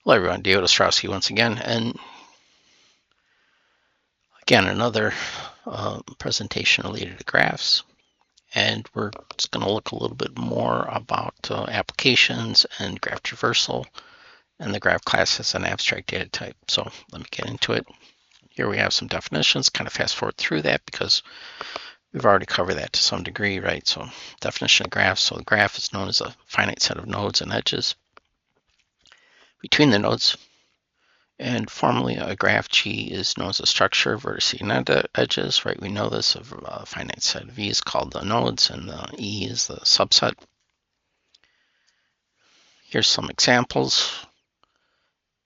Hello everyone, David Ostrowski once again, and again another presentation related to graphs, and we're just going to look a little bit more about applications and graph traversal and the graph class as an abstract data type. So let me get into it. Here we have some definitions, kind of fast forward through that because we've already covered that to some degree, right? So definition of graph, so the graph is known as a finite set of nodes and edges between the nodes. And formally, a graph G is known as a structure, vertices and edges, right? We know this of a finite set V is called the nodes, and the E is the subset. Here's some examples,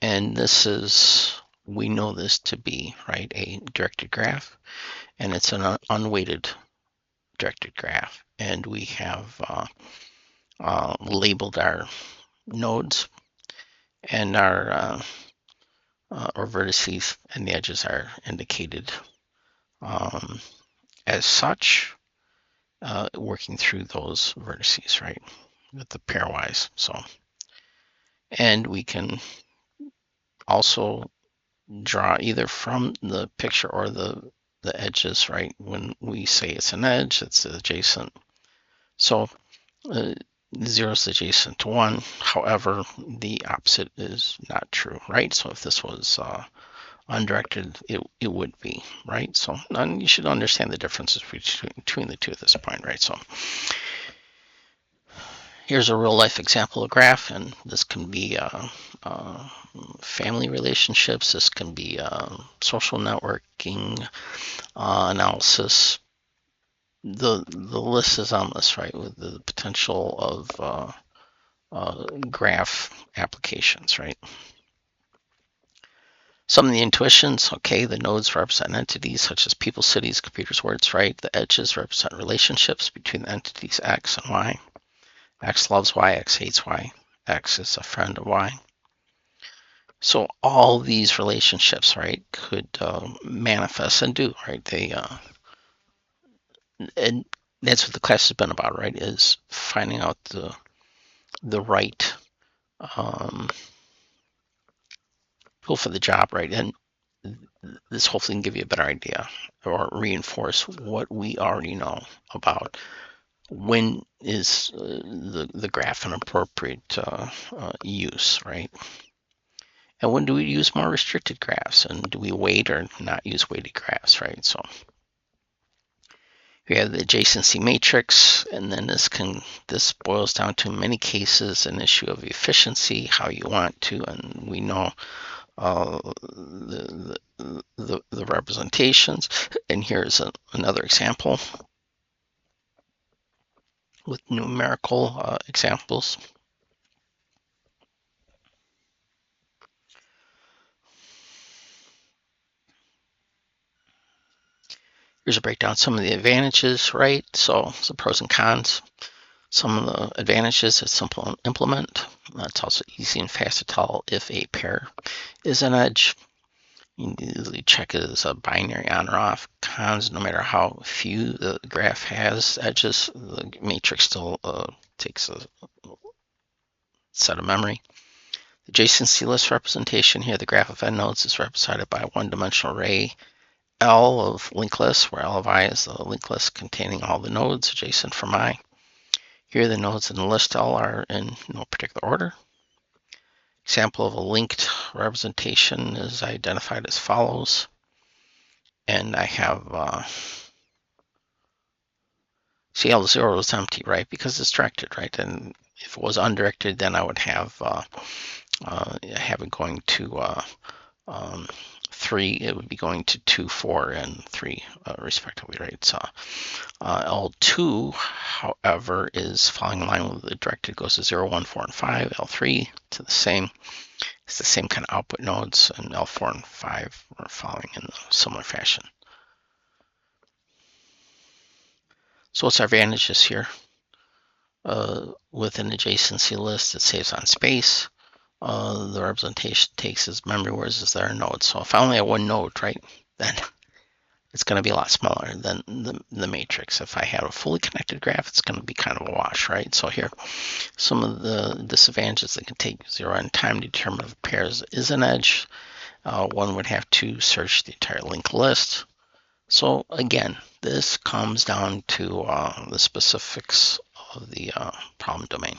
and this is, we know this to be, right, a directed graph, and it's an unweighted directed graph, and we have labeled our nodes, and our vertices and the edges are indicated as such, working through those vertices, right, with the pairwise. So, and we can also draw either from the picture or the edges, right? When we say it's an edge, it's adjacent. So 0 is adjacent to 1. However, the opposite is not true, right? So if this was undirected, it would be, right? So you should understand the differences between the two at this point, right? So here's a real life example of graph, and this can be family relationships, this can be social networking analysis. The list is endless, right, with the potential of graph applications, right? Some of the intuitions, okay, the nodes represent entities such as people, cities, computers, words, right? The edges represent relationships between the entities X and Y. X loves Y, X hates Y, X is a friend of Y. So all these relationships, right, could manifest and do, right? They and that's what the class has been about, right? Is finding out the right tool for the job, right? And this hopefully can give you a better idea or reinforce what we already know about when is the graph an appropriate use, right? And when do we use more restricted graphs, and do we weight or not use weighted graphs, right? So we have the adjacency matrix, and then this boils down to, in many cases, an issue of efficiency, how you want to, and we know the representations. And here's another example with numerical examples. Here's a breakdown of some of the advantages, right? So the pros and cons. Some of the advantages, it's simple to implement. It's also easy and fast to tell if a pair is an edge. You can easily check it as a binary on or off. Cons, no matter how few the graph has edges, the matrix still takes a set of memory. The adjacency list representation here, the graph of endnodes is represented by a one-dimensional array L of linked lists, where L of I is the linked list containing all the nodes adjacent from I. Here the nodes in the list L are in no particular order. Example of a linked representation is identified as follows. And I have, see, L0 is empty, right? Because it's directed, right? And if it was undirected, then I would have it going to 3, it would be going to 2, 4, and 3 respectively, right? So L2, however, is following in line with the directed, goes to 0, 1, 4, and 5. L3 to the same. It's the same kind of output nodes, and L4 and 5 are following in a similar fashion. So what's our advantages here? With an adjacency list, it saves on space. The representation takes as memory, whereas is there a node. So if I only have one node, right, then it's going to be a lot smaller than the matrix. If I have a fully connected graph, it's going to be kind of a wash, right? So here, some of the disadvantages that can take 0 and time to determine if a pair is an edge. One would have to search the entire linked list. So again, this comes down to the specifics of the problem domain.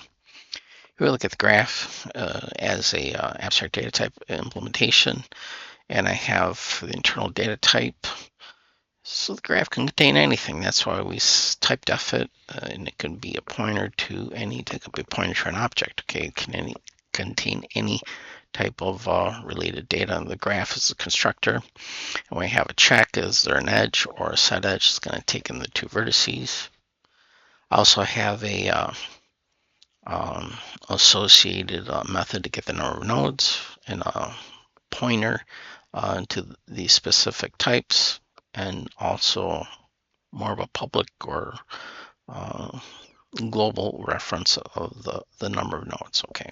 If we look at the graph as a abstract data type implementation, and I have the internal data type, so the graph can contain anything. That's why we type def it, and it can be a pointer to any, it could be a pointer to an object. Okay, it can contain any type of related data. The graph is a constructor, and we have a check, is there an edge or a set edge? It's going to take in the two vertices. I also have a associated method to get the number of nodes, and a pointer to the specific types, and also more of a public or global reference of the number of nodes. Okay.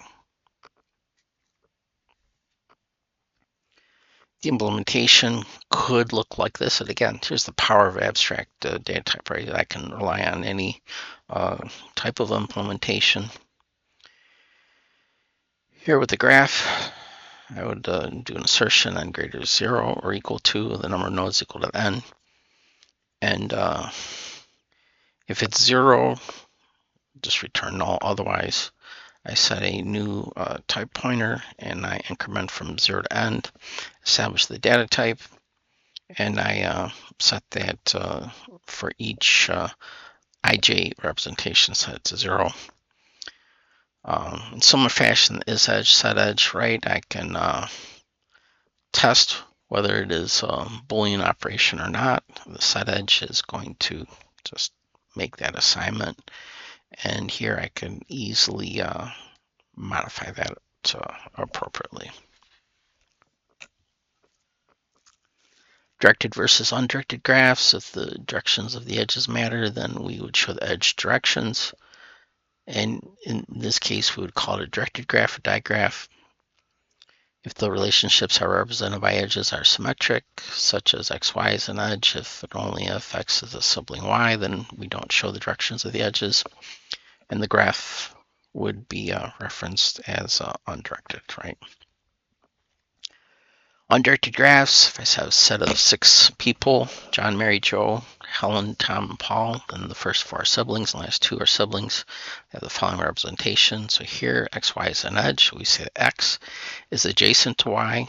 The implementation could look like this. And again, here's the power of abstract data type, right? I can rely on any type of implementation. Here with the graph, I would do an assertion n greater than 0 or equal to the number of nodes equal to n. And if it's 0, just return null. Otherwise, I set a new type pointer, and I increment from 0 to n, establish the data type, and I set that for each ij representation, set it to 0. In similar fashion, is edge, set edge, right? I can test whether it is a Boolean operation or not. The set edge is going to just make that assignment. And here I can easily modify that appropriately. Directed versus undirected graphs. If the directions of the edges matter, then we would show the edge directions. And in this case, we would call it a directed graph or digraph. If the relationships are represented by edges are symmetric, such as x, y is an edge, if x is a sibling y, then we don't show the directions of the edges. And the graph would be referenced as undirected, right? Undirected graphs, if I have a set of 6 people, John, Mary, Joe, Helen, Tom, and Paul, then the first 4 are siblings, and the last 2 are siblings. I have the following representation. So here, x, y is an edge. We say that x is adjacent to y,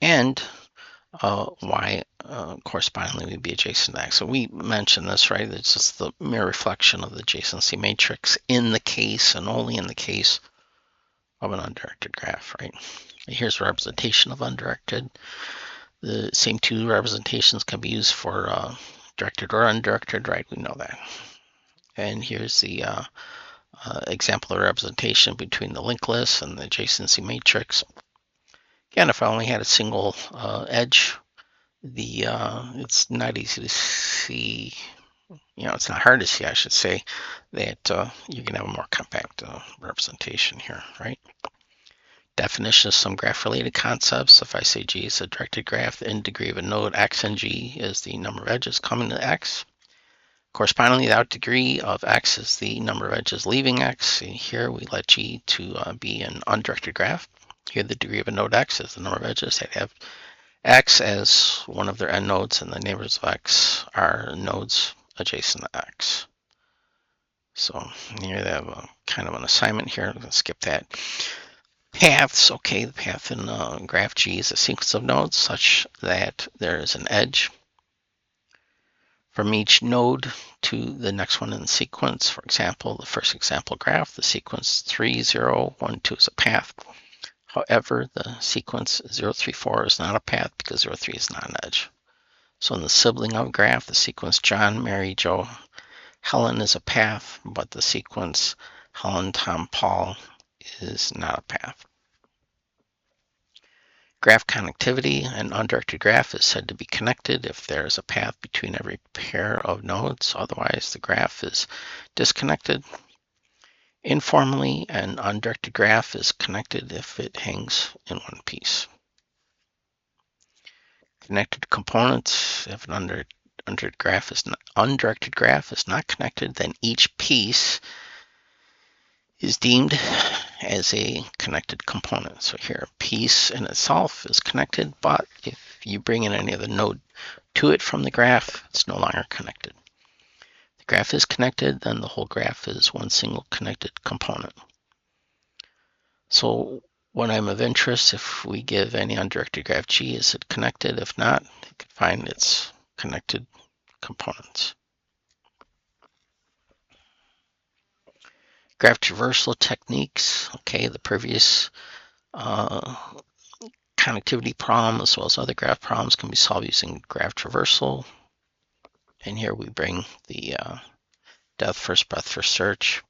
and y correspondingly would be adjacent to x. So we mentioned this, right? It's just the mere reflection of the adjacency matrix in the case, and only in the case, of an undirected graph, right? Here's a representation of undirected. The same 2 representations can be used for directed or undirected, right? We know that. And here's the example of representation between the linked list and the adjacency matrix. Again, if I only had a single edge, it's not easy to see, it's not hard to see, I should say, that you can have a more compact representation here, right? Definition of some graph-related concepts. If I say G is a directed graph, the degree of a node x and G is the number of edges coming to x. Correspondingly, the out degree of x is the number of edges leaving x. And here we let G to be an undirected graph. Here the degree of a node x is the number of edges that have x as one of their end nodes, and the neighbors of x are nodes adjacent to x. So here they have a kind of an assignment here. I'm going to skip that. Paths, okay, the path in graph G is a sequence of nodes such that there is an edge from each node to the next one in the sequence. For example, the first example graph, the sequence 3, 0, 1, 2 is a path. However, the sequence 0, 3, 4 is not a path because 0, 3 is not an edge. So in the sibling of graph, the sequence John, Mary, Joe, Helen is a path, but the sequence Helen, Tom, Paul is not a path. Graph connectivity. An undirected graph is said to be connected if there is a path between every pair of nodes. Otherwise, the graph is disconnected. Informally, an undirected graph is connected if it hangs in one piece. Connected components, if an undirected graph is not connected, then each piece is deemed as a connected component. So here, a piece in itself is connected, but if you bring in any other node to it from the graph, it's no longer connected. The graph is connected, then the whole graph is one single connected component. So when I'm of interest, if we give any undirected graph G, is it connected? If not, you can find its connected components. Graph traversal techniques. Okay, the previous connectivity problem as well as other graph problems can be solved using graph traversal. And here we bring the depth first, breadth first search.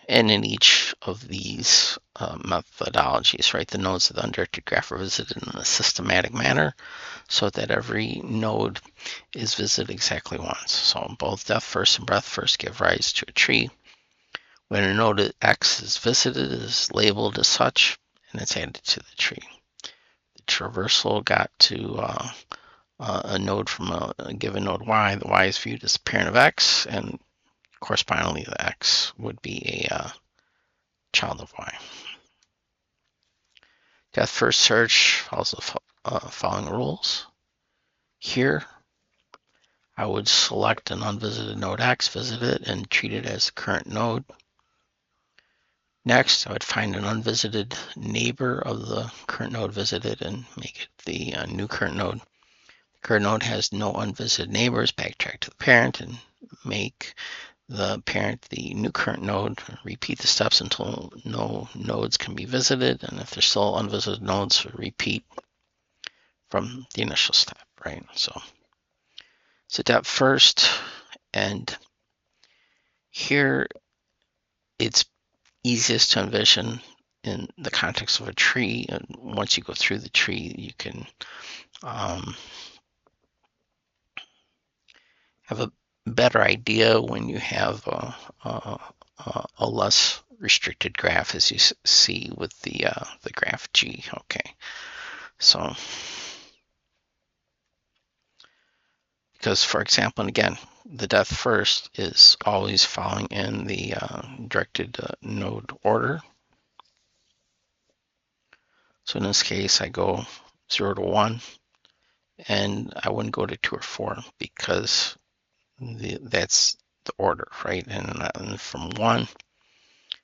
And in each of these methodologies, right, the nodes of the undirected graph are visited in a systematic manner so that every node is visited exactly once. So both depth first and breadth first give rise to a tree. When a node X is visited, it is labeled as such, and it's added to the tree. The traversal got to a node from a given node Y. The Y is viewed as a parent of X, and correspondingly, the X would be a child of Y. Depth first search follows the following rules. Here, I would select an unvisited node X, visit it, and treat it as a current node. Next, I would find an unvisited neighbor of the current node visited and make it the new current node. The current node has no unvisited neighbors, backtrack to the parent and make the parent the new current node. Repeat the steps until no nodes can be visited, and if there's still unvisited nodes, repeat from the initial step, right? So depth first, and here it's easiest to envision in the context of a tree. And once you go through the tree, you can have a better idea when you have a less restricted graph, as you see with the graph G. Okay, so because, for example, and again, the depth first is always following in the directed node order. So in this case, I go 0 to 1, and I wouldn't go to 2 or 4 because that's the order, right? And from 1,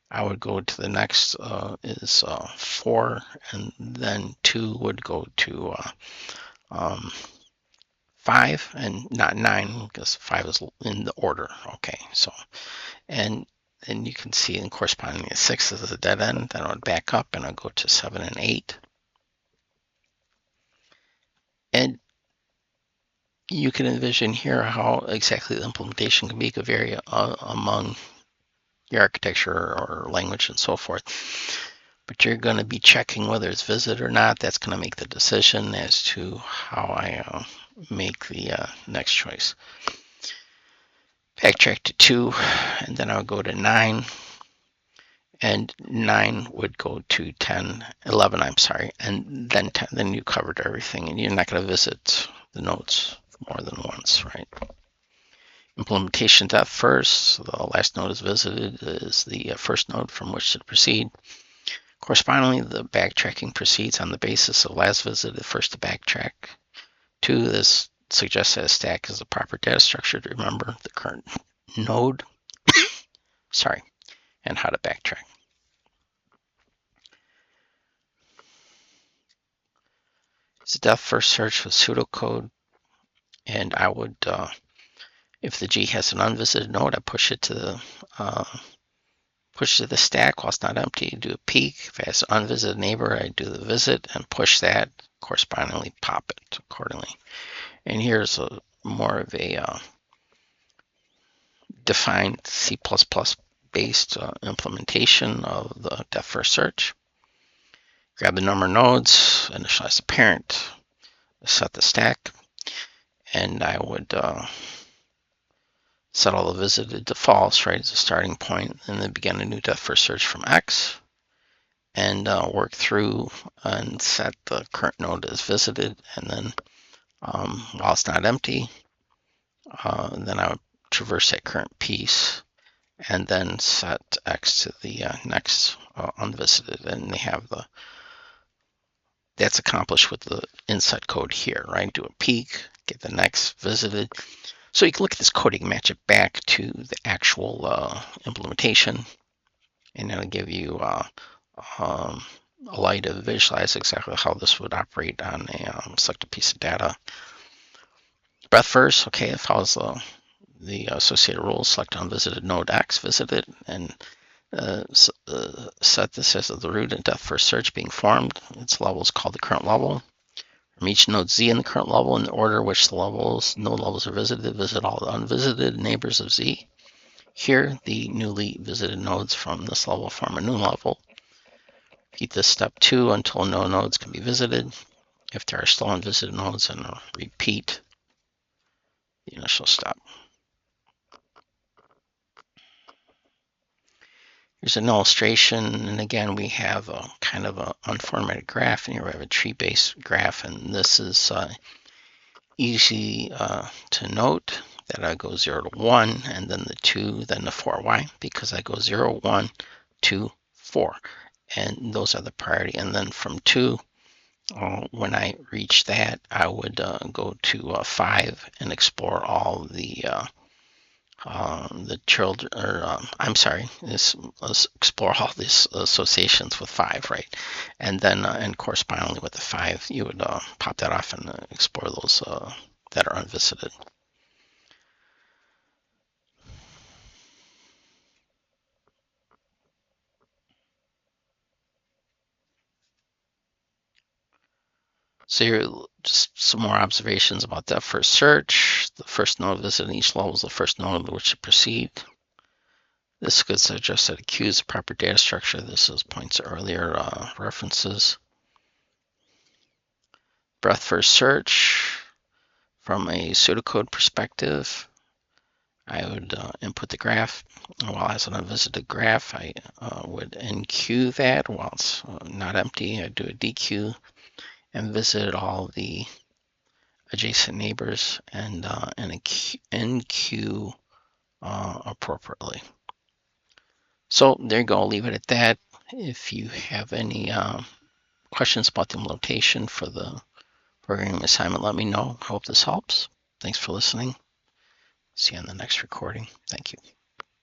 I would go to the next is 4, and then 2 would go to 5, and not 9 because 5 is in the order. Okay, so and you can see in corresponding 6 is a dead end. Then I would back up and I'll go to 7 and 8. And you can envision here how exactly the implementation can be, could vary among your architecture or language and so forth. But you're going to be checking whether it's visited or not. That's going to make the decision as to how I make the next choice. Backtrack to 2, and then I would go to 9. And 9 would go to 10, 11, I'm sorry, and then 10, then you covered everything, and you're not going to visit the nodes more than once, right? Implementation depth first, the last node is visited is the first node from which to proceed. Correspondingly, the backtracking proceeds on the basis of last visited first to backtrack. 2, this suggests that a stack is the proper data structure to remember the current node, sorry, and how to backtrack. It's a depth first search with pseudocode, and I would, if the G has an unvisited node, I push it to the stack while it's not empty. Do a peek. If it has an unvisited neighbor, I do the visit and push that. Correspondingly, pop it accordingly. And here's more of a defined C++ based implementation of the depth first search. Grab the number of nodes, initialize the parent, set the stack, and I would set all the visited to false, right, as a starting point, and then begin a new depth first search from X. and work through and set the current node as visited, and then while it's not empty, then I would traverse that current piece and then set X to the next unvisited, and they have that's accomplished with the inset code here, right? Do a peek, get the next visited. So you can look at this code, you can match it back to the actual implementation, and it'll give you a light to visualize exactly how this would operate on a selected piece of data. Breadth first, okay, it follows the associated rules. Select unvisited node X visited, and set this as the root and depth first search being formed. Its level is called the current level. From each node Z in the current level, in the order in which the node levels are visited, visit all the unvisited neighbors of Z. Here, the newly visited nodes from this level form a new level. Repeat this step 2 until no nodes can be visited. If there are still unvisited nodes, then repeat the initial step. Here's an illustration, and again, we have a kind of an unformatted graph, and here we have a tree-based graph, and this is easy to note that I go 0 to 1, and then the 2, then the 4. Why? Because I go 0, 1, 2, 4, and those are the priority. And then from 2, when I reach that, I would go to 5 and explore all the children, or I'm sorry, let's explore all these associations with 5, right? And then, and correspondingly with the 5, you would pop that off and explore those that are unvisited. So here, just some more observations about that first search. The first node visited in each level is the first node in which to proceed. This could suggest that a queue is a proper data structure. This is points to earlier references. Breadth first search. From a pseudocode perspective, I would input the graph. While as an unvisited graph, I would enqueue that. While it's not empty, I do a dequeue and visit all the adjacent neighbors and enqueue appropriately. So there you go. I'll leave it at that. If you have any questions about the implementation for the programming assignment, let me know. I hope this helps. Thanks for listening. See you on the next recording. Thank you.